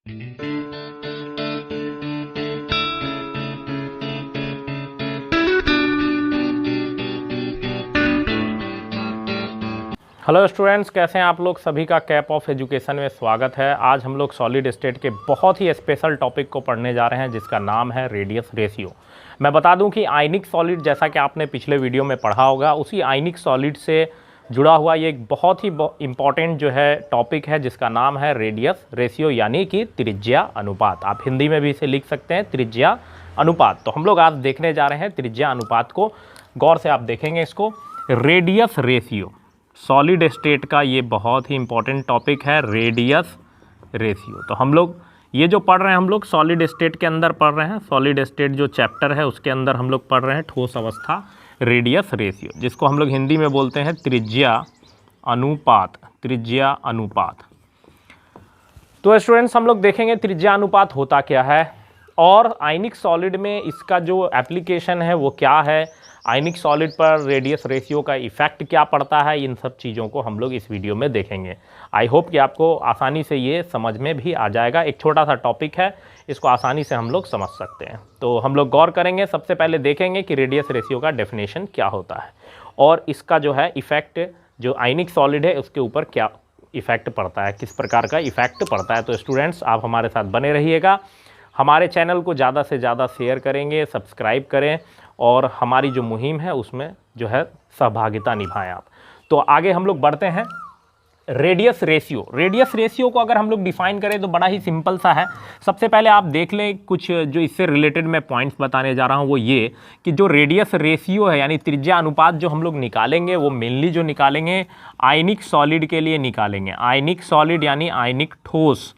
Hello students, कैसे हैं आप लोग। सभी का कैप ऑफ एजुकेशन में स्वागत है। आज हम लोग सॉलिड स्टेट के बहुत ही स्पेशल टॉपिक को पढ़ने जा रहे हैं जिसका नाम है रेडियस रेशियो। मैं बता दूं कि आयनिक सॉलिड, जैसा कि आपने पिछले वीडियो में पढ़ा होगा, उसी आयनिक सॉलिड से जुड़ा हुआ ये एक बहुत ही इम्पॉर्टेंट जो है टॉपिक है जिसका नाम है रेडियस रेशियो, यानी कि त्रिज्या अनुपात। आप हिंदी में भी इसे लिख सकते हैं, त्रिज्या अनुपात। तो हम लोग आज देखने जा रहे हैं त्रिज्या अनुपात को। गौर से आप देखेंगे इसको। रेडियस रेशियो सॉलिड स्टेट का ये बहुत ही इंपॉर्टेंट टॉपिक है, रेडियस रेशियो। तो हम लोग ये जो पढ़ रहे हैं, हम लोग सॉलिड स्टेट के अंदर पढ़ रहे हैं। सॉलिड स्टेट जो चैप्टर है उसके अंदर हम लोग पढ़ रहे हैं ठोस अवस्था रेडियस रेशियो, जिसको हम लोग हिंदी में बोलते हैं त्रिज्या अनुपात। त्रिज्या अनुपात। तो स्टूडेंट्स, हम लोग देखेंगे त्रिज्या अनुपात होता क्या है और आयनिक सॉलिड में इसका जो एप्लीकेशन है वो क्या है, आयनिक सॉलिड पर रेडियस रेशियो का इफेक्ट क्या पड़ता है। इन सब चीज़ों को हम लोग इस वीडियो में देखेंगे। आई होप कि आपको आसानी से ये समझ में भी आ जाएगा। एक छोटा सा टॉपिक है, इसको आसानी से हम लोग समझ सकते हैं। तो हम लोग गौर करेंगे। सबसे पहले देखेंगे कि रेडियस रेशियो का डेफिनेशन क्या होता है और इसका जो है इफेक्ट, जो आयनिक सॉलिड है उसके ऊपर क्या इफेक्ट पड़ता है, किस प्रकार का इफेक्ट पड़ता है। तो स्टूडेंट्स, आप हमारे साथ बने रहिएगा। हमारे चैनल को ज़्यादा से ज़्यादा शेयर करेंगे, सब्सक्राइब करें और हमारी जो मुहिम है उसमें जो है सहभागिता निभाएं आप। तो आगे हम लोग बढ़ते हैं। Radius ratio. रेडियस रेशियो को अगर हम लोग डिफाइन करें तो बड़ा ही सिंपल सा है। सबसे पहले आप देख लें, कुछ जो इससे रिलेटेड मैं पॉइंट्स बताने जा रहा हूँ वो ये कि जो रेडियस रेशियो है यानी त्रिज्या अनुपात जो हम लोग निकालेंगे वो मेनली जो निकालेंगे आयनिक सॉलिड के लिए निकालेंगे। आयनिक सॉलिड यानी आयनिक ठोस,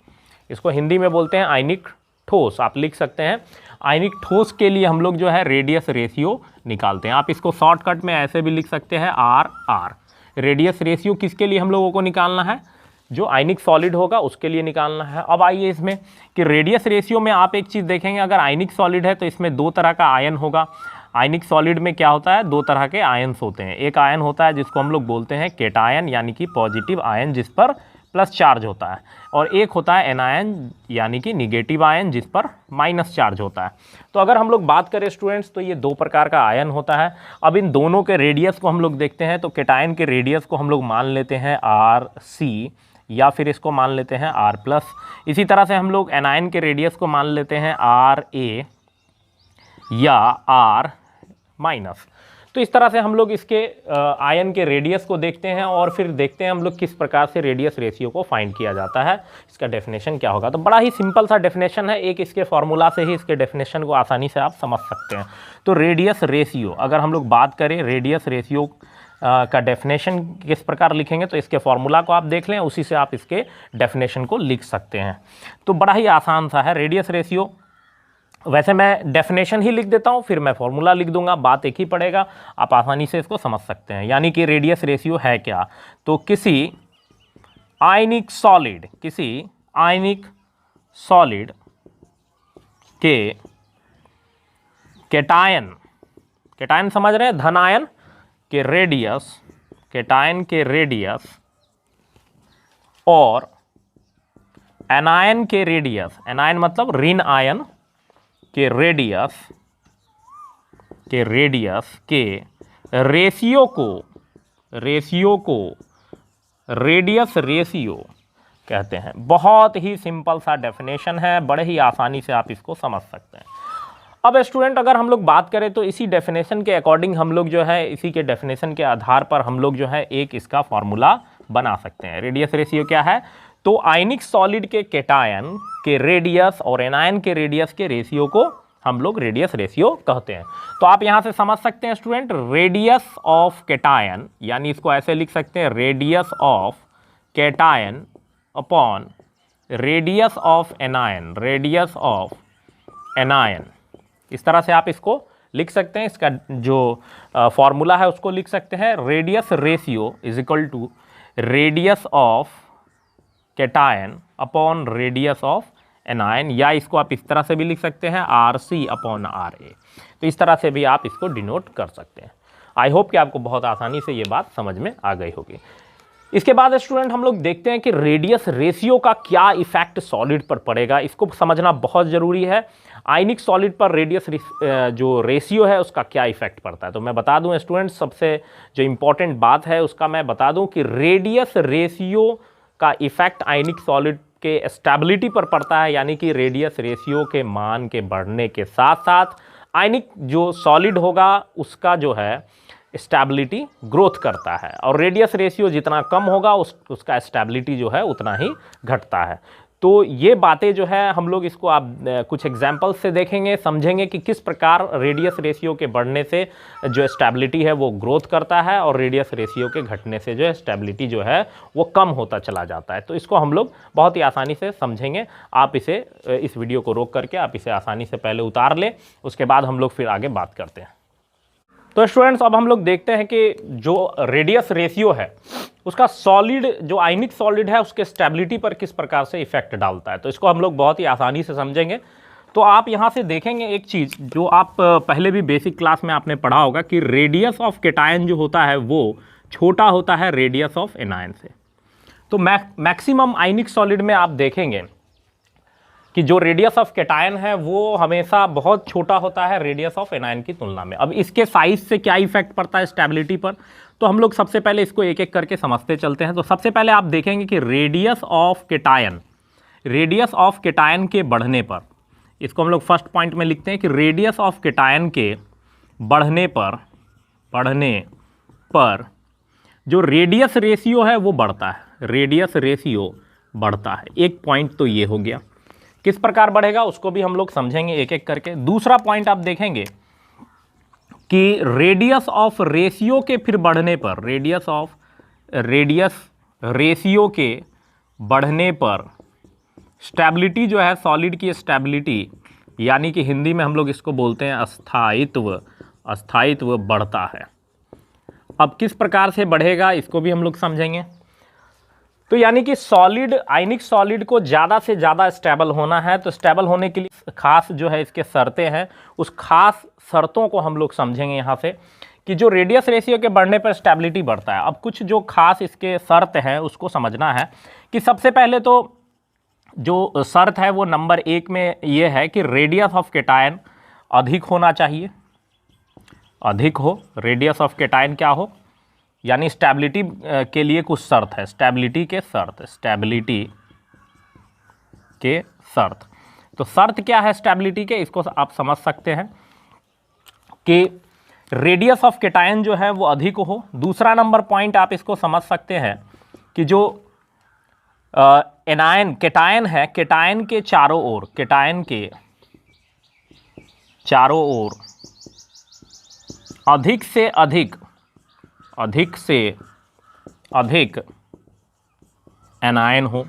इसको हिंदी में बोलते हैं आयनिक ठोस। आप लिख सकते हैं आयनिक ठोस के लिए हम लोग जो है रेडियस रेशियो निकालते हैं। आप इसको शॉर्टकट में ऐसे भी लिख सकते हैं आर। रेडियस रेशियो किसके लिए हम लोगों को निकालना है, जो आयनिक सॉलिड होगा उसके लिए निकालना है। अब आइए इसमें कि रेडियस रेशियो में आप एक चीज़ देखेंगे, अगर आयनिक सॉलिड है तो इसमें दो तरह का आयन होगा। आयनिक सॉलिड में क्या होता है, दो तरह के आयन्स होते हैं। एक आयन होता है जिसको हम लोग बोलते हैं केटायन यानी कि पॉजिटिव आयन जिस पर प्लस चार्ज होता है, और एक होता है एनायन यानी कि निगेटिव आयन जिस पर माइनस चार्ज होता है। तो अगर हम लोग बात करें स्टूडेंट्स तो ये दो प्रकार का आयन होता है। अब इन दोनों के रेडियस को हम लोग देखते हैं। तो केटायन के रेडियस को हम लोग मान लेते हैं RC या फिर इसको मान लेते हैं R+। इसी तरह से हम लोग एनायन के रेडियस को मान लेते हैं RA या R-। तो इस तरह से हम लोग इसके आयन के रेडियस को देखते हैं और फिर देखते हैं हम लोग किस प्रकार से रेडियस रेशियो को फाइंड किया जाता है, इसका डेफिनेशन क्या होगा। तो बड़ा ही सिंपल सा डेफिनेशन है, एक इसके फॉर्मूला से ही इसके डेफिनेशन को आसानी से आप समझ सकते हैं। तो रेडियस रेशियो, अगर हम लोग बात करें रेडियस रेशियो का डेफिनेशन किस प्रकार लिखेंगे तो इसके फॉर्मूला को आप देख लें, उसी से आप इसके डेफिनेशन को लिख सकते हैं। तो बड़ा ही आसान सा है रेडियस रेशियो। वैसे मैं डेफिनेशन ही लिख देता हूँ, फिर मैं फॉर्मूला लिख दूंगा, बात एक ही पड़ेगा, आप आसानी से इसको समझ सकते हैं। यानी कि रेडियस रेशियो है क्या, तो किसी आयनिक सॉलिड के केटायन समझ रहे हैं, धन आयन के रेडियस, केटायन के रेडियस और एनायन के रेडियस, एनायन मतलब ऋण आयन के रेडियस के रेशियो को रेडियस रेशियो कहते हैं। बहुत ही सिंपल सा डेफिनेशन है, बड़े ही आसानी से आप इसको समझ सकते हैं। अब स्टूडेंट, अगर हम लोग बात करें तो इसी डेफिनेशन के अकॉर्डिंग हम लोग जो है, इसी के डेफिनेशन के आधार पर हम लोग जो है एक इसका फॉर्मूला बना सकते हैं। रेडियस रेशियो क्या है, तो आयनिक सॉलिड के केटायन के रेडियस और एनायन के रेडियस के रेशियो को हम लोग रेडियस रेशियो कहते हैं। तो आप यहां से समझ सकते हैं स्टूडेंट, रेडियस ऑफ केटायन यानी इसको ऐसे लिख सकते हैं radius of cation upon radius of anion, radius of anion. इस तरह से आप इसको लिख सकते हैं। इसका जो फॉर्मूला है उसको लिख सकते हैं, radius ratio is equal to radius of cation upon radius of anion, या इसको आप इस तरह से भी लिख सकते हैं RC अपॉन RA। तो इस तरह से भी आप इसको डिनोट कर सकते हैं। आई होप कि आपको बहुत आसानी से ये बात समझ में आ गई होगी। इसके बाद स्टूडेंट हम लोग देखते हैं कि रेडियस रेशियो का क्या इफेक्ट सॉलिड पर पड़ेगा। इसको समझना बहुत ज़रूरी है। आयनिक सॉलिड पर रेडियस जो रेशियो है उसका क्या इफेक्ट पड़ता है। तो मैं बता दूं स्टूडेंट, सबसे जो इम्पोर्टेंट बात है उसका मैं बता दूं कि रेडियस रेशियो का इफेक्ट आयनिक सॉलिड के स्टेबिलिटी पर पड़ता है, यानी कि रेडियस रेशियो के मान के बढ़ने के साथ साथ आयनिक जो सॉलिड होगा उसका जो है स्टेबिलिटी ग्रोथ करता है, और रेडियस रेशियो जितना कम होगा उसका स्टेबिलिटी जो है उतना ही घटता है। तो ये बातें जो है हम लोग इसको आप कुछ एग्जांपल्स से देखेंगे, समझेंगे कि किस प्रकार रेडियस रेशियो के बढ़ने से जो स्टेबिलिटी है वो ग्रोथ करता है और रेडियस रेशियो के घटने से जो है स्टेबिलिटी जो है वो कम होता चला जाता है। तो इसको हम लोग बहुत ही आसानी से समझेंगे। आप इसे इस वीडियो को रोक करके आप इसे आसानी से पहले उतार लें, उसके बाद हम लोग फिर आगे बात करते हैं। तो स्टूडेंट्स अब हम लोग देखते हैं कि जो रेडियस रेशियो है उसका सॉलिड जो आयनिक सॉलिड है उसके स्टेबिलिटी पर किस प्रकार से इफेक्ट डालता है। तो इसको हम लोग बहुत ही आसानी से समझेंगे। तो आप यहाँ से देखेंगे एक चीज़ जो आप पहले भी बेसिक क्लास में आपने पढ़ा होगा कि रेडियस ऑफ केटायन जो होता है वो छोटा होता है रेडियस ऑफ एनायन से। तो मैक्सिमम आयनिक सॉलिड में आप देखेंगे कि जो रेडियस ऑफ केटायन है वो हमेशा बहुत छोटा होता है रेडियस ऑफ एनायन की तुलना में। अब इसके साइज से क्या इफेक्ट पड़ता है स्टेबिलिटी पर, तो हम लोग सबसे पहले इसको एक एक करके समझते चलते हैं। तो सबसे पहले आप देखेंगे कि रेडियस ऑफ केटायन के बढ़ने पर, इसको हम लोग फर्स्ट पॉइंट में लिखते हैं कि रेडियस ऑफ केटायन के बढ़ने पर जो रेडियस रेशियो है वो बढ़ता है, रेडियस रेशियो बढ़ता है। एक पॉइंट तो ये हो गया। किस प्रकार बढ़ेगा उसको भी हम लोग समझेंगे एक एक करके। दूसरा पॉइंट आप देखेंगे कि रेडियस ऑफ रेशियो के फिर बढ़ने पर, रेडियस रेशियो के बढ़ने पर स्टेबिलिटी जो है सॉलिड की स्टेबिलिटी, यानी कि हिंदी में हम लोग इसको बोलते हैं स्थायित्व बढ़ता है। अब किस प्रकार से बढ़ेगा इसको भी हम लोग समझेंगे। तो यानी कि सॉलिड, आयनिक सॉलिड को ज़्यादा से ज़्यादा स्टेबल होना है, तो स्टेबल होने के लिए खास जो है इसके शर्तें हैं, उस खास शर्तों को हम लोग समझेंगे यहाँ से कि जो रेडियस रेशियो के बढ़ने पर स्टेबिलिटी बढ़ता है। अब कुछ जो खास इसके शर्त हैं उसको समझना है कि सबसे पहले तो जो शर्त है वो नंबर 1 में ये है कि रेडियस ऑफ केटायन अधिक होना चाहिए, अधिक हो, रेडियस ऑफ केटायन क्या हो, यानी स्टेबिलिटी के लिए कुछ शर्त है, स्टेबिलिटी के शर्त। तो शर्त क्या है स्टेबिलिटी के, इसको आप समझ सकते हैं कि रेडियस ऑफ केटायन जो है वो अधिक हो। दूसरा नंबर पॉइंट आप इसको समझ सकते हैं कि जो एनायन केटायन है, केटायन के चारों ओर अधिक से अधिक एनायन हो,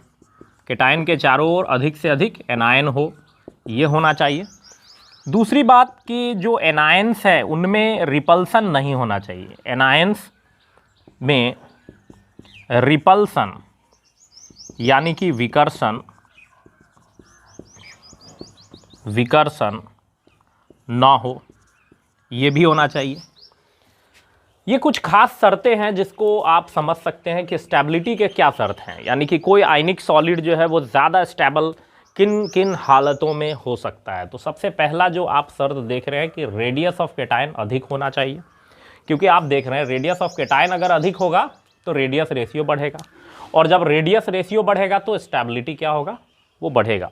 केटायन के चारों ओर अधिक से अधिक एनायन हो, ये होना चाहिए। दूसरी बात कि जो एनायंस है उनमें रिपल्सन नहीं होना चाहिए, एनायंस में रिपल्सन यानी कि विकर्षण ना हो, ये भी होना चाहिए। ये कुछ खास शर्तें हैं जिसको आप समझ सकते हैं कि स्टेबिलिटी के क्या शर्त हैं, यानी कि कोई आयनिक सॉलिड जो है वो ज़्यादा स्टेबल किन किन हालतों में हो सकता है। तो सबसे पहला जो आप शर्त देख रहे हैं कि रेडियस ऑफ केटायन अधिक होना चाहिए, क्योंकि आप देख रहे हैं रेडियस ऑफ केटायन अगर अधिक होगा तो रेडियस रेशियो बढ़ेगा, और जब रेडियस रेशियो बढ़ेगा तो स्टेबिलिटी क्या होगा, वो बढ़ेगा।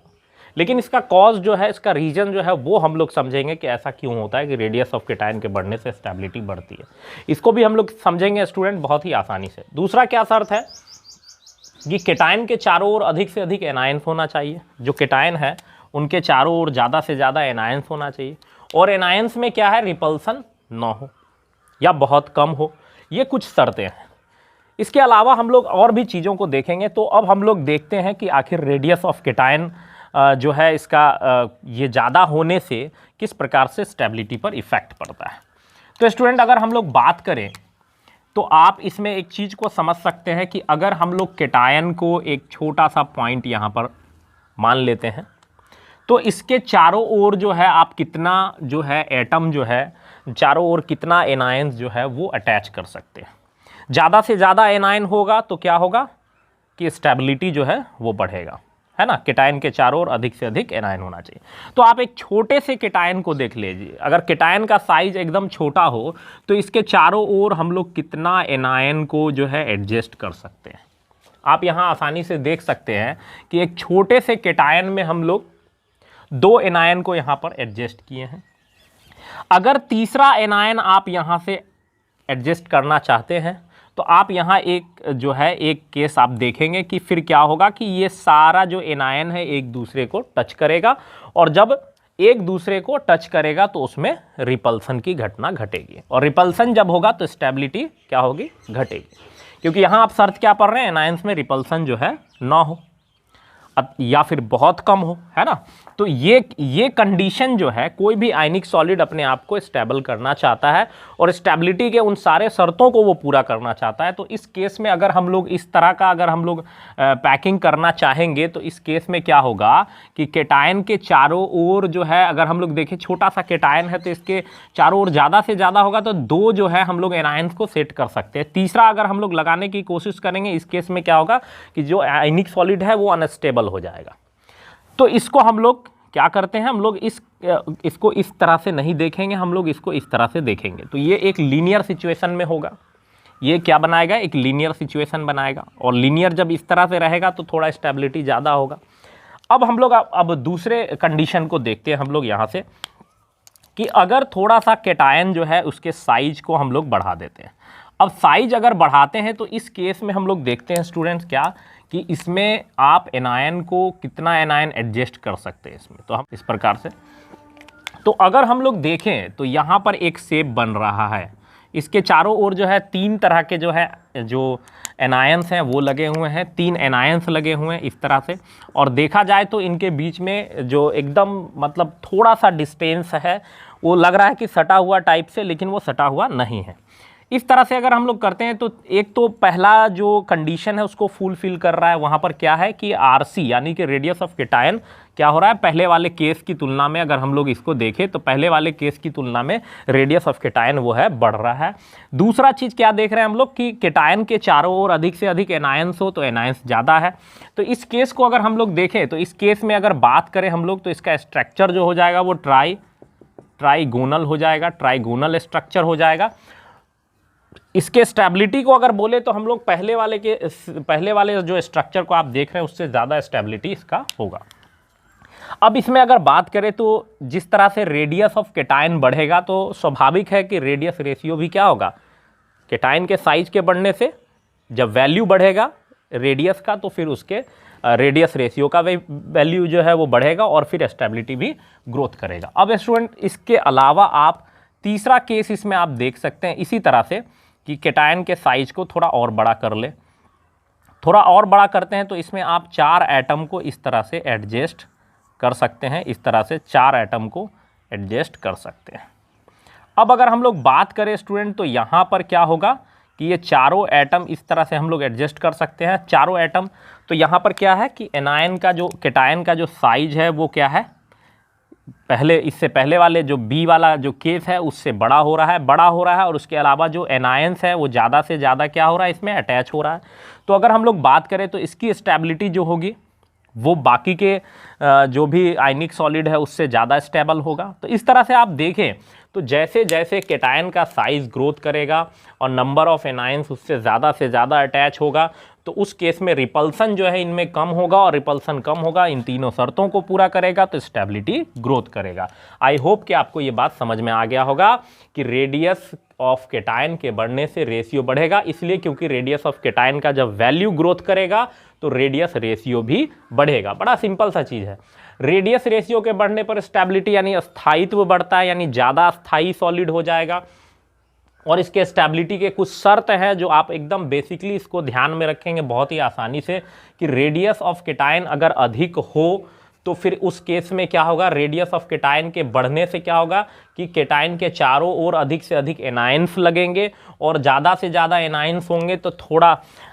लेकिन इसका कॉज जो है, इसका रीजन जो है वो हम लोग समझेंगे कि ऐसा क्यों होता है कि रेडियस ऑफ केटायन के बढ़ने से स्टेबिलिटी बढ़ती है। इसको भी हम लोग समझेंगे स्टूडेंट बहुत ही आसानी से। दूसरा क्या शर्त है कि केटायन के चारों ओर अधिक से अधिक एनायंस होना चाहिए, जो केटायन है उनके चारों ओर ज़्यादा से ज़्यादा एनायंस होना चाहिए, और एनायंस में क्या है, रिपल्सन ना हो या बहुत कम हो। ये कुछ शर्तें हैं। इसके अलावा हम लोग और भी चीज़ों को देखेंगे। तो अब हम लोग देखते हैं कि आखिर रेडियस ऑफ केटायन जो है इसका ये ज़्यादा होने से किस प्रकार से स्टेबिलिटी पर इफ़ेक्ट पड़ता है। तो स्टूडेंट अगर हम लोग बात करें तो आप इसमें एक चीज़ को समझ सकते हैं कि अगर हम लोग केटायन को एक छोटा सा पॉइंट यहाँ पर मान लेते हैं तो इसके चारों ओर जो है आप कितना जो है एटम जो है चारों ओर कितना एनायंस जो है वो अटैच कर सकते हैं। ज़्यादा से ज़्यादा एनायन होगा तो क्या होगा कि स्टेबिलिटी जो है वो बढ़ेगा, है ना। केटायन के चारों ओर अधिक से अधिक एनायन होना चाहिए। तो आप एक छोटे से केटायन को देख लीजिए, अगर केटायन का साइज एकदम छोटा हो तो इसके चारों ओर हम लोग कितना एनायन को जो है एडजस्ट कर सकते हैं। आप यहाँ आसानी से देख सकते हैं कि एक छोटे से केटायन में हम लोग 2 एनायन को यहाँ पर एडजस्ट किए हैं। अगर तीसरा एनायन आप यहाँ से एडजस्ट करना चाहते हैं तो आप यहाँ एक जो है एक केस आप देखेंगे कि फिर क्या होगा कि ये सारा जो एनायन है एक दूसरे को टच करेगा, और जब एक दूसरे को टच करेगा तो उसमें रिपल्सन की घटना घटेगी, और रिपल्सन जब होगा तो स्टेबिलिटी क्या होगी, घटेगी। क्योंकि यहाँ आप शर्त क्या पढ़ रहे हैं, एनायंस में रिपल्सन जो है ना हो या फिर बहुत कम हो, है ना। तो ये कंडीशन जो है, कोई भी आयनिक सॉलिड अपने आप को स्टेबल करना चाहता है और स्टेबिलिटी के उन सारे शर्तों को वो पूरा करना चाहता है। तो इस केस में अगर हम लोग इस तरह का अगर हम लोग पैकिंग करना चाहेंगे तो इस केस में क्या होगा कि केटायन के चारों ओर जो है, अगर हम लोग देखें छोटा सा केटायन है तो इसके चारों ओर ज़्यादा से ज़्यादा होगा तो 2 जो है हम लोग एनायंस को सेट कर सकते हैं। तीसरा अगर हम लोग लगाने की कोशिश करेंगे, इस केस में क्या होगा कि जो आयनिक सॉलिड है वो अनस्टेबल हो जाएगा। तो इसको हम लोग क्या करते हैं, हम लोग इसको इस तरह से नहीं देखेंगे, हम लोग इसको इस तरह से देखेंगे। तो ये एक लीनियर सिचुएशन में होगा, ये क्या बनाएगा, एक लीनियर सिचुएशन बनाएगा, और लीनियर जब इस तरह से रहेगा तो थोड़ा स्टेबिलिटी ज़्यादा होगा। अब हम लोग अब दूसरे कंडीशन को देखते हैं हम लोग यहाँ से, कि अगर थोड़ा सा केटायन जो है उसके साइज को हम लोग बढ़ा देते हैं। अब साइज अगर बढ़ाते हैं तो इस केस में हम लोग देखते हैं स्टूडेंट्स क्या कि इसमें आप एनायन को कितना एनायन एडजस्ट कर सकते हैं इसमें। तो हम इस प्रकार से, तो अगर हम लोग देखें तो यहाँ पर एक शेप बन रहा है, इसके चारों ओर जो है 3 तरह के जो है जो एनायंस हैं वो लगे हुए हैं, 3 एनायंस लगे हुए हैं इस तरह से। और देखा जाए तो इनके बीच में जो एकदम मतलब थोड़ा सा डिस्टेंस है, वो लग रहा है कि सटा हुआ टाइप से, लेकिन वो सटा हुआ नहीं है। इस तरह से अगर हम लोग करते हैं तो एक तो पहला जो कंडीशन है उसको फुलफिल कर रहा है। वहाँ पर क्या है कि RC यानी कि रेडियस ऑफ केटायन क्या हो रहा है, पहले वाले केस की तुलना में अगर हम लोग इसको देखें तो पहले वाले केस की तुलना में रेडियस ऑफ केटायन वो है बढ़ रहा है। दूसरा चीज़ क्या देख रहे हैं हम लोग कि केटायन के चारों ओर अधिक से अधिक एनायंस हो तो एनायंस ज़्यादा है। तो इस केस को अगर हम लोग देखें तो इस केस में अगर बात करें हम लोग तो इसका स्ट्रक्चर जो हो जाएगा वो ट्राइगोनल हो जाएगा, ट्राइगोनल स्ट्रक्चर हो जाएगा। इसके स्टेबिलिटी को अगर बोले तो हम लोग पहले वाले जो स्ट्रक्चर को आप देख रहे हैं उससे ज़्यादा स्टेबिलिटी इसका होगा। अब इसमें अगर बात करें तो जिस तरह से रेडियस ऑफ केटायन बढ़ेगा तो स्वाभाविक है कि रेडियस रेशियो भी क्या होगा, केटायन के साइज के बढ़ने से जब वैल्यू बढ़ेगा रेडियस का तो फिर उसके रेडियस रेशियो का वैल्यू जो है वो बढ़ेगा और फिर स्टेबिलिटी भी ग्रोथ करेगा। अब स्टूडेंट इसके अलावा आप तीसरा केस इसमें आप देख सकते हैं इसी तरह से कि केटायन के साइज को थोड़ा और बड़ा कर ले, थोड़ा और बड़ा करते हैं तो इसमें आप 4 एटम को इस तरह से एडजस्ट कर सकते हैं, इस तरह से 4 एटम को एडजस्ट कर सकते हैं। अब अगर हम लोग बात करें स्टूडेंट तो यहाँ पर क्या होगा कि ये चारों एटम इस तरह से हम लोग एडजस्ट कर सकते हैं, चारों एटम। तो यहाँ पर क्या है कि एनायन का जो केटायन का जो साइज है वो क्या है, इससे पहले वाले जो बी वाला जो केस है उससे बड़ा हो रहा है और उसके अलावा जो एनायंस है वो ज़्यादा से ज़्यादा क्या हो रहा है, इसमें अटैच हो रहा है। तो अगर हम लोग बात करें तो इसकी स्टेबिलिटी जो होगी वो बाकी के जो भी आयनिक सॉलिड है उससे ज़्यादा स्टेबल होगा। तो इस तरह से आप देखें तो जैसे जैसे केटायन का साइज़ ग्रोथ करेगा और नंबर ऑफ एनायंस उससे ज़्यादा अटैच होगा तो उस केस में रिपल्सन जो है इनमें कम होगा, और रिपल्सन कम होगा, इन तीनों शर्तों को पूरा करेगा तो स्टेबिलिटी ग्रोथ करेगा। आई होप कि आपको ये बात समझ में आ गया होगा कि रेडियस ऑफ केटायन के बढ़ने से रेशियो बढ़ेगा, इसलिए क्योंकि रेडियस ऑफ केटायन का जब वैल्यू ग्रोथ करेगा तो रेडियस रेशियो भी बढ़ेगा। बड़ा सिंपल सा चीज़ है। रेडियस रेशियो के बढ़ने पर स्टेबिलिटी यानी स्थायित्व बढ़ता है, यानी ज़्यादा स्थायी सॉलिड हो जाएगा। और इसके स्टेबिलिटी के कुछ शर्त हैं जो आप एकदम बेसिकली इसको ध्यान में रखेंगे बहुत ही आसानी से कि रेडियस ऑफ केटायन अगर अधिक हो तो फिर उस केस में क्या होगा, रेडियस ऑफ केटायन के बढ़ने से क्या होगा कि केटायन के चारों ओर अधिक से अधिक एनायंस लगेंगे, और ज़्यादा से ज़्यादा एनायंस होंगे तो थोड़ा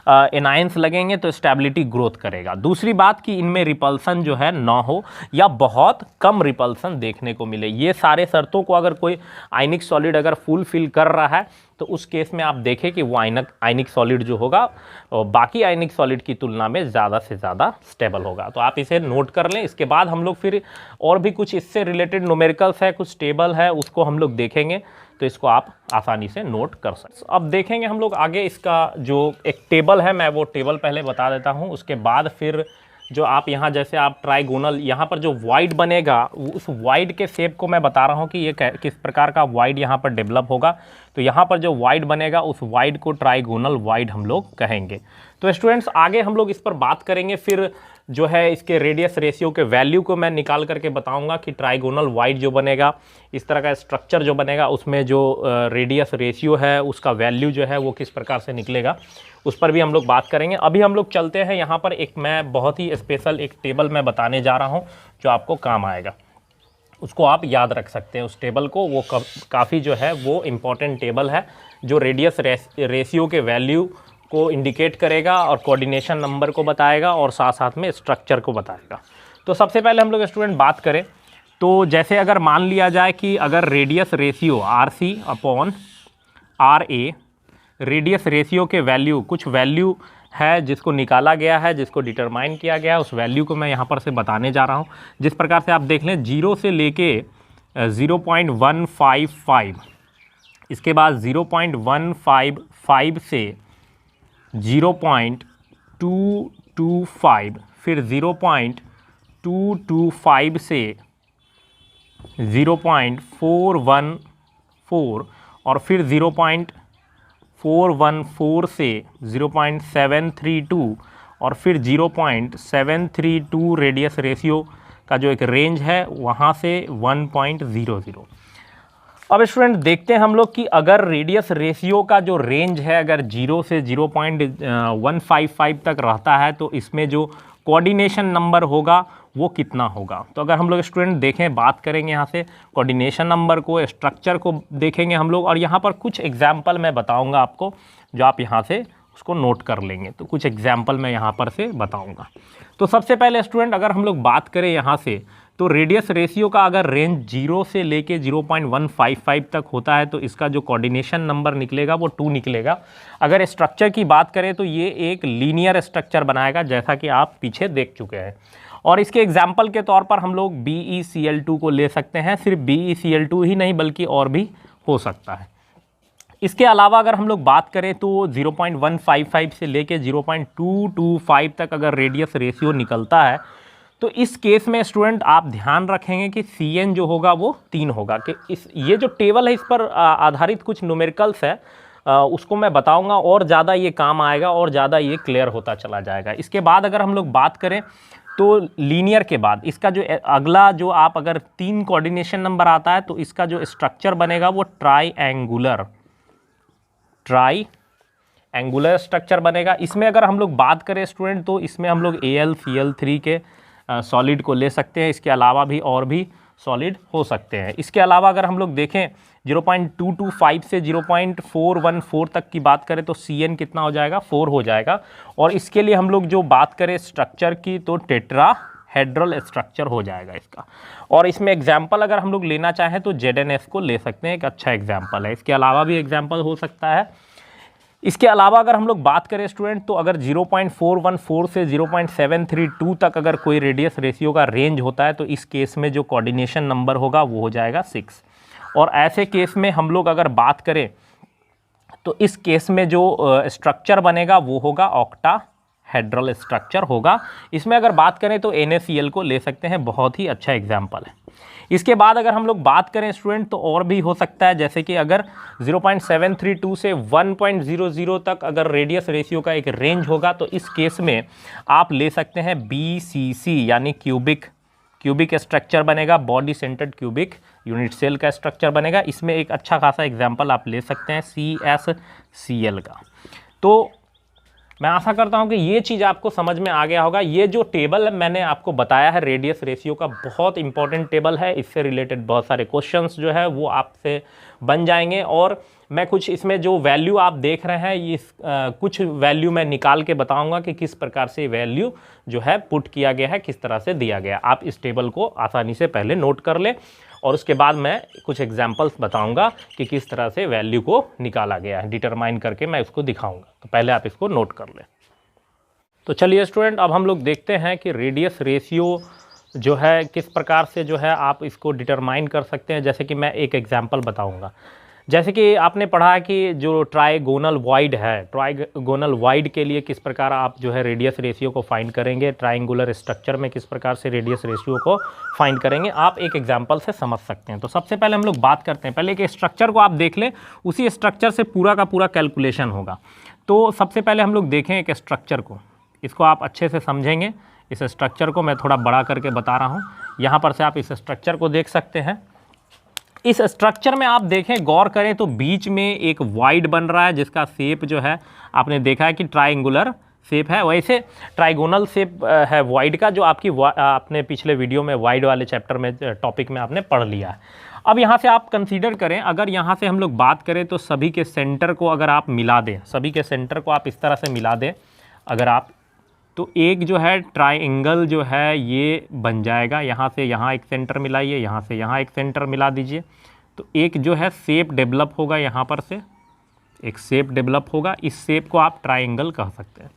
एनायंस लगेंगे तो स्टेबिलिटी ग्रोथ करेगा। दूसरी बात कि इनमें रिपल्सन जो है ना हो या बहुत कम रिपल्सन देखने को मिले। ये सारे शर्तों को अगर कोई आयनिक सॉलिड अगर फुलफिल कर रहा है तो उस केस में आप देखें कि वो आयनिक सॉलिड जो होगा बाकी आयनिक सॉलिड की तुलना में ज़्यादा से ज़्यादा स्टेबल होगा। तो आप इसे नोट कर लें। इसके बाद हम लोग फिर और भी कुछ इससे रिलेटेड न्यूमेरिकल्स है, कुछ टेबल है, उसको हम लोग देखेंगे, तो इसको आप आसानी से नोट कर सकते हैं। अब देखेंगे हम लोग आगे इसका जो एक टेबल है, मैं वो टेबल पहले बता देता हूँ। उसके बाद फिर जो आप यहाँ जैसे आप ट्राइगोनल यहाँ पर जो वाइड बनेगा उस वाइड के शेप को मैं बता रहा हूँ कि ये किस प्रकार का वाइड यहाँ पर डेवलप होगा। तो यहाँ पर जो वाइड बनेगा उस वाइड को ट्राइगोनल वाइड हम लोग कहेंगे। तो स्टूडेंट्स आगे हम लोग इस पर बात करेंगे। फिर जो है इसके रेडियस रेशियो के वैल्यू को मैं निकाल करके बताऊंगा कि ट्राइगोनल वाइड जो बनेगा, इस तरह का स्ट्रक्चर जो बनेगा, उसमें जो रेडियस रेशियो है उसका वैल्यू जो है वो किस प्रकार से निकलेगा, उस पर भी हम लोग बात करेंगे। अभी हम लोग चलते हैं यहाँ पर एक मैं बहुत ही स्पेशल एक टेबल मैं बताने जा रहा हूँ जो आपको काम आएगा। उसको आप याद रख सकते हैं उस टेबल को, वो काफ़ी जो है वो इम्पॉर्टेंट टेबल है जो रेडियस रेशियो के वैल्यू को इंडिकेट करेगा और कोऑर्डिनेशन नंबर को बताएगा और साथ साथ में स्ट्रक्चर को बताएगा। तो सबसे पहले हम लोग स्टूडेंट बात करें तो जैसे अगर मान लिया जाए कि अगर radius ratio RC upon RA, radius ratio के वैल्यू कुछ वैल्यू है जिसको निकाला गया है, जिसको डिटरमाइन किया गया है, उस वैल्यू को मैं यहाँ पर से बताने जा रहा हूँ। जिस प्रकार से आप देख लें 0 से लेके 0.155, इसके बाद 0.155 से 0.225, फिर 0.225 से 0.414 और फिर 0.414 से 0.732 और फिर 0.732 रेडियस रेशियो का जो एक रेंज है वहाँ से 1.00। अब स्टूडेंट देखते हैं हम लोग कि अगर रेडियस रेशियो का जो रेंज है अगर 0 से 0.155 तक रहता है तो इसमें जो कोऑर्डिनेशन नंबर होगा वो कितना होगा। तो अगर हम लोग स्टूडेंट देखें, बात करेंगे यहाँ से कोऑर्डिनेशन नंबर को, स्ट्रक्चर को देखेंगे हम लोग, और यहाँ पर कुछ एग्जाम्पल मैं बताऊँगा आपको जो आप यहाँ से उसको नोट कर लेंगे। तो कुछ एग्जाम्पल मैं यहाँ पर से बताऊँगा। तो सबसे पहले स्टूडेंट अगर हम लोग बात करें यहाँ से तो रेडियस रेशियो का अगर रेंज 0 से लेके 0.155 तक होता है तो इसका जो कोऑर्डिनेशन नंबर निकलेगा वो 2 निकलेगा। अगर स्ट्रक्चर की बात करें तो ये एक लीनियर स्ट्रक्चर बनाएगा जैसा कि आप पीछे देख चुके हैं। और इसके एग्जाम्पल के तौर पर हम लोग BeCl2 को ले सकते हैं। सिर्फ BeCl2 ही नहीं बल्कि और भी हो सकता है। इसके अलावा अगर हम लोग बात करें तो 0.155 से लेके 0.225 तक अगर रेडियस रेशियो निकलता है तो इस केस में स्टूडेंट आप ध्यान रखेंगे कि Cn जो होगा वो 3 होगा। कि ये जो टेबल है इस पर आधारित कुछ न्यूमेरिकल्स है उसको मैं बताऊंगा और ज़्यादा ये काम आएगा और ज़्यादा ये क्लियर होता चला जाएगा। इसके बाद अगर हम लोग बात करें तो लीनियर के बाद इसका जो अगला जो आप अगर 3 कोऑर्डिनेशन नंबर आता है तो इसका जो स्ट्रक्चर बनेगा वो ट्राईएंगुलर स्ट्रक्चर बनेगा। इसमें अगर हम लोग बात करें स्टूडेंट तो इसमें हम लोग AlCl3 के सॉलिड को ले सकते हैं। इसके अलावा भी और भी सॉलिड हो सकते हैं। इसके अलावा अगर हम लोग देखें 0.225 से 0.414 तक की बात करें तो Cn कितना हो जाएगा, 4 हो जाएगा। और इसके लिए हम लोग जो बात करें स्ट्रक्चर की तो टेट्राहेड्रल स्ट्रक्चर हो जाएगा इसका। और इसमें एग्जाम्पल अगर हम लोग लेना चाहें तो ZnS को ले सकते हैं, एक अच्छा एग्जाम्पल है। इसके अलावा भी एग्जाम्पल हो सकता है। इसके अलावा अगर हम लोग बात करें स्टूडेंट तो अगर 0.414 से 0.732 तक अगर कोई रेडियस रेशियो का रेंज होता है तो इस केस में जो कोऑर्डिनेशन नंबर होगा वो हो जाएगा 6। और ऐसे केस में हम लोग अगर बात करें तो इस केस में जो स्ट्रक्चर बनेगा वो होगा ऑक्टाहेड्रल स्ट्रक्चर होगा। इसमें अगर बात करें तो NaCl को ले सकते हैं, बहुत ही अच्छा एग्जाम्पल है। इसके बाद अगर हम लोग बात करें स्टूडेंट तो और भी हो सकता है, जैसे कि अगर 0.732 से 1.00 तक अगर रेडियस रेशियो का एक रेंज होगा तो इस केस में आप ले सकते हैं BCC यानी क्यूबिक स्ट्रक्चर बनेगा, body centred cubic unit cell का स्ट्रक्चर बनेगा। इसमें एक अच्छा खासा एग्जाम्पल आप ले सकते हैं CsCl का। तो मैं आशा करता हूं कि ये चीज़ आपको समझ में आ गया होगा। ये जो टेबल मैंने आपको बताया है रेडियस रेशियो का, बहुत इंपॉर्टेंट टेबल है। इससे रिलेटेड बहुत सारे क्वेश्चंस जो है वो आपसे बन जाएंगे। और मैं कुछ इसमें जो वैल्यू आप देख रहे हैं इस कुछ वैल्यू मैं निकाल के बताऊंगा कि किस प्रकार से वैल्यू जो है पुट किया गया है, किस तरह से दिया गया। आप इस टेबल को आसानी से पहले नोट कर लें और उसके बाद मैं कुछ एग्जाम्पल्स बताऊंगा कि किस तरह से वैल्यू को निकाला गया है, डिटरमाइन करके मैं इसको दिखाऊंगा। तो पहले आप इसको नोट कर लें। तो चलिए स्टूडेंट, अब हम लोग देखते हैं कि रेडियस रेशियो जो है किस प्रकार से जो है आप इसको डिटरमाइन कर सकते हैं। जैसे कि मैं एक एग्जांपल बताऊंगा। जैसे कि आपने पढ़ा है कि जो ट्राइगोनल वॉइड है, ट्राइगोनल वॉइड के लिए किस प्रकार आप जो है रेडियस रेशियो को फाइंड करेंगे, ट्राइंगुलर स्ट्रक्चर में किस प्रकार से रेडियस रेशियो को फाइंड करेंगे, आप एक एग्जांपल से समझ सकते हैं। तो सबसे पहले हम लोग बात करते हैं, पहले एक स्ट्रक्चर को आप देख लें, उसी स्ट्रक्चर से पूरा का पूरा कैलकुलेशन होगा। तो सबसे पहले हम लोग देखें एक स्ट्रक्चर को, इसको आप अच्छे से समझेंगे। इस स्ट्रक्चर को मैं थोड़ा बड़ा करके बता रहा हूँ। यहाँ पर से आप इस स्ट्रक्चर को देख सकते हैं। इस स्ट्रक्चर में आप देखें, गौर करें तो बीच में एक वॉइड बन रहा है जिसका शेप जो है आपने देखा है कि ट्राइंगुलर शेप है। वैसे ट्राइगोनल शेप है वॉइड का, जो आपने पिछले वीडियो में वॉइड वाले चैप्टर में टॉपिक में आपने पढ़ लिया है। अब यहाँ से आप कंसीडर करें, अगर यहाँ से हम लोग बात करें तो सभी के सेंटर को अगर आप मिला दें, सभी के सेंटर को आप इस तरह से मिला दें अगर आप, तो एक जो है ट्राइंगल जो है ये बन जाएगा। यहाँ से यहाँ एक सेंटर मिलाइए, यहाँ से यहाँ एक सेंटर मिला दीजिए, तो एक जो है शेप डेवलप होगा। यहाँ पर से एक शेप डेवलप होगा, इस शेप को आप ट्राइंगल कह सकते हैं।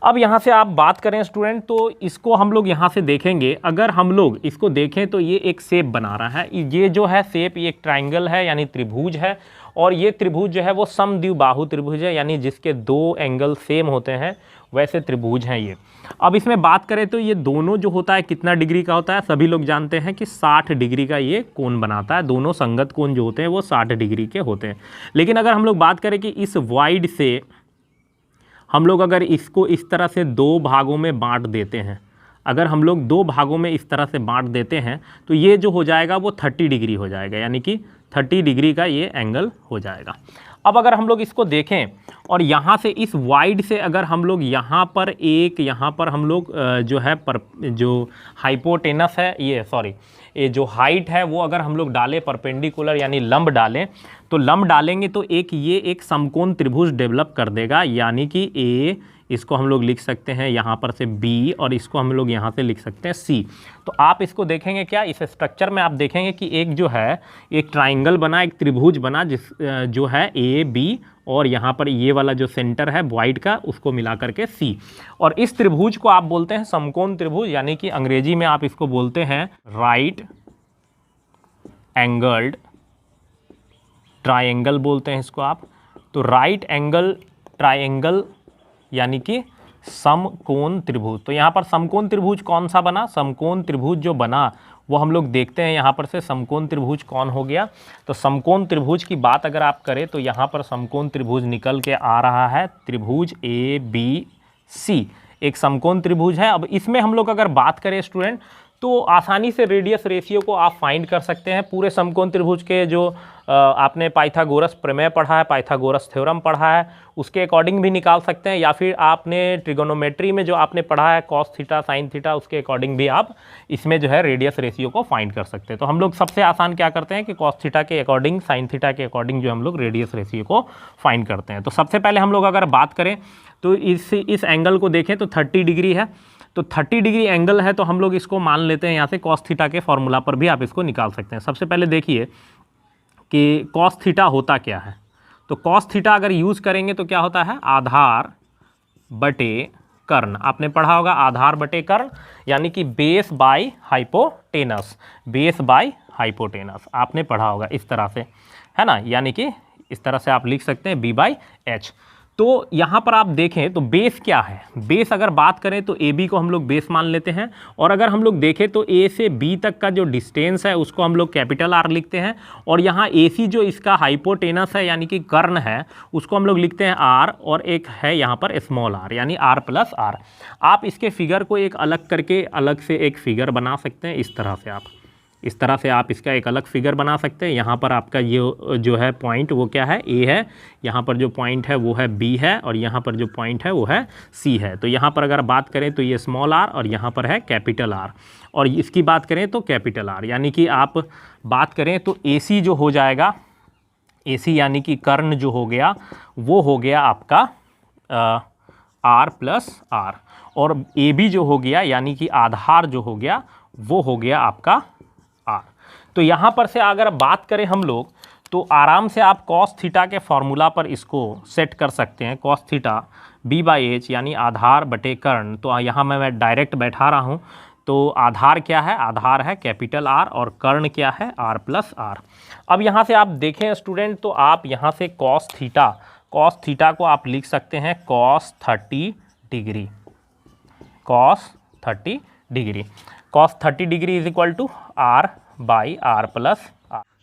अब यहाँ से आप बात करें स्टूडेंट, तो इसको हम लोग यहाँ से देखेंगे, अगर हम लोग इसको देखें तो ये एक शेप बना रहा है। ये जो है शेप, ये एक ट्राइंगल है यानी त्रिभुज है, और ये त्रिभुज जो है वो समद्विबाहु त्रिभुज है, यानी जिसके दो एंगल सेम होते हैं वैसे त्रिभुज हैं ये। अब इसमें बात करें तो ये दोनों जो होता है कितना डिग्री का होता है, सभी लोग जानते हैं कि 60 डिग्री का ये कोण बनाता है। दोनों संगत कोण जो होते हैं वो 60 डिग्री के होते हैं। लेकिन अगर हम लोग बात करें कि इस वाइड से हम लोग अगर इसको इस तरह से दो भागों में बांट देते हैं, अगर हम लोग दो भागों में इस तरह से बांट देते हैं तो ये जो हो जाएगा वो 30 डिग्री हो जाएगा, यानी कि 30 डिग्री का ये एंगल हो जाएगा। अब अगर हम लोग इसको देखें और यहाँ से इस वाइड से अगर हम लोग यहाँ पर यहाँ पर हम लोग जो है जो हाइपोटेनस है, ये जो हाइट है वो अगर हम लोग डालें परपेंडिकुलर यानी लंब डालें, तो लंब डालेंगे तो ये एक समकोण त्रिभुज डेवलप कर देगा, यानी कि ए, इसको हम लोग लिख सकते हैं यहाँ पर से बी, और इसको हम लोग यहाँ से लिख सकते हैं सी। तो आप इसको देखेंगे क्या, इस स्ट्रक्चर में आप देखेंगे कि एक जो है एक ट्राइंगल बना, एक त्रिभुज बना, जिस जो है ए बी, और यहाँ पर ये वाला जो सेंटर है वाइड का उसको मिला करके सी, और इस त्रिभुज को आप बोलते हैं समकोण त्रिभुज, यानी कि अंग्रेजी में आप इसको बोलते हैं राइट एंगल्ड ट्राइंगल बोलते हैं इसको आप। तो राइट एंगल ट्राइंगल यानी कि समकोण त्रिभुज। तो यहाँ पर समकोण त्रिभुज कौन सा बना, समकोण त्रिभुज जो बना वो हम लोग देखते हैं यहाँ पर से समकोण त्रिभुज कौन हो गया। तो समकोण त्रिभुज की बात अगर आप करें तो यहाँ पर समकोण त्रिभुज निकल के आ रहा है, त्रिभुज ए बी सी एक समकोण त्रिभुज है। अब इसमें हम लोग अगर बात करें स्टूडेंट, तो आसानी से रेडियस रेशियो को आप फाइंड कर सकते हैं। पूरे समकोण त्रिभुज के जो आपने पाइथागोरस प्रमेय पढ़ा है, पाइथागोरस थ्योरम पढ़ा है, उसके अकॉर्डिंग भी निकाल सकते हैं, या फिर आपने ट्रिगोनोमेट्री में जो आपने पढ़ा है कॉस थीटा साइन थीटा, उसके अकॉर्डिंग भी आप इसमें जो है रेडियस रेशियो को फाइंड कर सकते हैं। तो हम लोग सबसे आसान क्या करते हैं कि कॉस थीटा के अकॉर्डिंग साइन थीटा के अकॉर्डिंग जो हम लोग रेडियस रेशियो को फाइंड करते हैं। तो सबसे पहले हम लोग अगर बात करें तो इस एंगल को देखें तो 30 डिग्री है। तो 30 डिग्री एंगल है तो हम लोग इसको मान लेते हैं यहाँ से कॉस थीटा के फॉर्मूला पर भी आप इसको निकाल सकते हैं। सबसे पहले देखिए कि कॉस थीटा होता क्या है। तो कॉस थीटा अगर यूज़ करेंगे तो क्या होता है, आधार बटे कर्ण। आपने पढ़ा होगा आधार बटे कर्ण, यानी कि base by hypotenuse, base by hypotenuse आपने पढ़ा होगा इस तरह से, है ना, यानी कि इस तरह से आप लिख सकते हैं बी बाई एच। तो यहाँ पर आप देखें तो बेस क्या है, बेस अगर बात करें तो ए बी को हम लोग बेस मान लेते हैं, और अगर हम लोग देखें तो ए से बी तक का जो डिस्टेंस है उसको हम लोग कैपिटल आर लिखते हैं, और यहाँ ए सी जो इसका हाइपोटेनस है यानी कि कर्ण है उसको हम लोग लिखते हैं आर, और एक है यहाँ पर स्मॉल आर यानी आर प्लस आर। आप इसके फिगर को एक अलग करके अलग से एक फिगर बना सकते हैं इस तरह से, आप इस तरह से आप इसका एक अलग फिगर बना सकते हैं। यहाँ पर आपका ये जो है पॉइंट वो क्या है, ए है, यहाँ पर जो पॉइंट है वो है बी है, और यहाँ पर जो पॉइंट है वो है सी है। तो यहाँ पर अगर बात करें तो ये स्मॉल आर और यहाँ पर है कैपिटल आर, और इसकी बात करें तो कैपिटल आर, यानी कि आप बात करें तो ए सी जो हो जाएगा, ए सी यानी कि कर्ण जो हो गया वो हो गया आपका आर प्लस आर, और ए बी जो हो गया यानी कि आधार जो हो गया वो हो गया आपका आर। तो यहाँ पर से अगर बात करें हम लोग तो आराम से आप कॉस थीटा के फॉर्मूला पर इसको सेट कर सकते हैं। कॉस थीटा b/h यानी आधार बटे कर्ण। तो यहाँ मैं डायरेक्ट बैठा रहा हूँ। तो आधार क्या है? आधार है कैपिटल R और कर्ण क्या है? R+R। अब यहाँ से आप देखें स्टूडेंट, तो आप यहाँ से कॉस थीटा को आप लिख सकते हैं cos 30 degree. cos 30 degree is equal to R/R+R।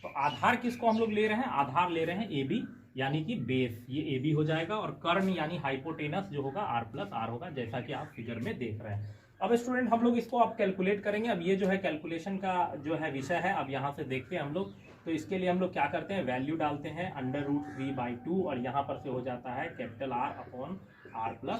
तो आधार किसको हम लोग ले रहे हैं? आधार ले रहे हैं AB यानी कि बेस, ये AB हो जाएगा, और कर्ण यानी हाइपोटेनस जो होगा R+R होगा, जैसा कि आप फिगर में देख रहे हैं। अब स्टूडेंट हम लोग इसको अब कैलकुलेट करेंगे। अब ये जो है कैलकुलेशन का जो है विषय है, अब यहाँ से देखते हैं हम लोग। तो इसके लिए हम लोग क्या करते हैं, वैल्यू डालते हैं √3/2 और यहाँ पर से हो जाता है कैपिटल R/R+R।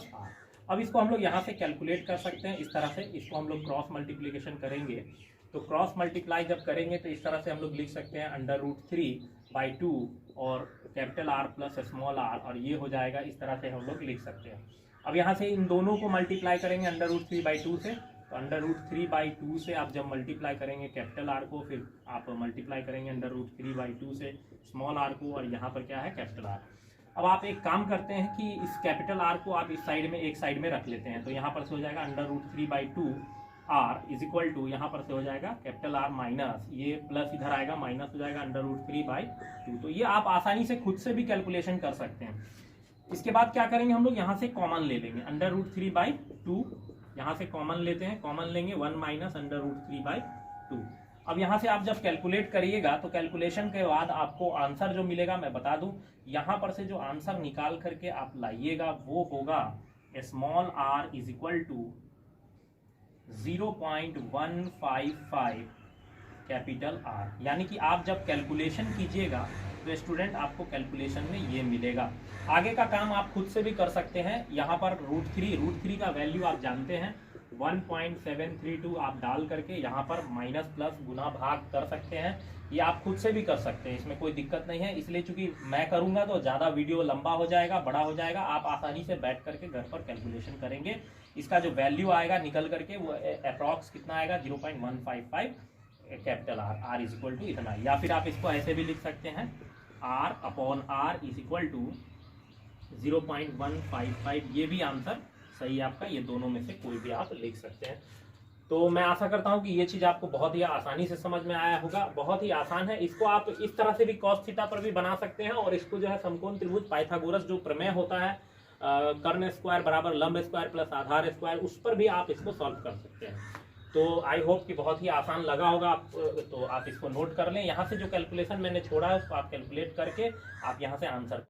अब इसको हम लोग यहाँ से कैलकुलेट कर सकते हैं इस तरह से। इसको हम लोग क्रॉस मल्टीप्लीकेशन करेंगे, तो क्रॉस मल्टीप्लाई जब करेंगे तो इस तरह से हम लोग लिख सकते हैं √3/2 और capital R plus small r, और ये हो जाएगा इस तरह से हम लोग लिख सकते हैं। अब यहाँ से इन दोनों को मल्टीप्लाई करेंगे √3/2 से, तो √3/2 से आप जब मल्टीप्लाई करेंगे कैपिटल R को, फिर आप मल्टीप्लाई करेंगे √3/2 से स्मॉल r को, और यहाँ पर क्या है कैपिटल R। अब आप एक काम करते हैं कि इस कैपिटल R को आप इस साइड में एक साइड में रख लेते हैं। तो यहाँ पर से हो जाएगा √3/2 R इज इक्वल टू, यहाँ पर से हो जाएगा कैपिटल R माइनस, ये प्लस इधर आएगा माइनस हो जाएगा √3/2। तो ये आप आसानी से खुद से भी कैलकुलेशन कर सकते हैं। इसके बाद क्या करेंगे हम लोग, यहाँ से कॉमन ले लेंगे √3/2, यहाँ से कॉमन लेते हैं, कॉमन लेंगे 1 माइनस √3/2। अब यहाँ से आप जब कैलकुलेट करिएगा तो कैलकुलेशन के बाद आपको आंसर जो मिलेगा मैं बता दूं, यहाँ पर से जो आंसर निकाल करके आप लाइएगा वो होगा small r is equal to 0.155 capital R। यानी कि आप जब कैलकुलेशन कीजिएगा तो स्टूडेंट आपको कैलकुलेशन में ये मिलेगा। आगे का काम आप खुद से भी कर सकते हैं। यहाँ पर √3 का वैल्यू आप जानते हैं 1.732 आप डाल करके यहाँ पर माइनस प्लस गुना भाग कर सकते हैं। ये आप खुद से भी कर सकते हैं, इसमें कोई दिक्कत नहीं है। इसलिए चूंकि मैं करूँगा तो ज़्यादा वीडियो लंबा हो जाएगा, बड़ा हो जाएगा। आप आसानी से बैठ करके घर पर कैलकुलेशन करेंगे, इसका जो वैल्यू आएगा निकल करके वो अप्रॉक्स कितना आएगा 0.155 capital R is equal to इतना। या फिर आप इसको ऐसे भी लिख सकते हैं R/R इज इक्वल टू 0.155। ये भी आंसर सही है आपका, ये दोनों में से कोई भी आप लिख सकते हैं। तो मैं आशा करता हूं कि ये चीज़ आपको बहुत ही आसानी से समझ में आया होगा। बहुत ही आसान है, इसको आप इस तरह से भी कॉस थीटा पर भी बना सकते हैं, और इसको जो है समकोण त्रिभुज पाइथागोरस जो प्रमेय होता है कर्ण स्क्वायर बराबर लंब स्क्वायर प्लस आधार स्क्वायर, उस पर भी आप इसको सॉल्व कर सकते हैं। तो आई होप कि बहुत ही आसान लगा होगा आप, तो आप इसको नोट कर लें। यहाँ से जो कैलकुलेशन मैंने छोड़ा है उसको आप कैलकुलेट करके आप यहाँ से आंसर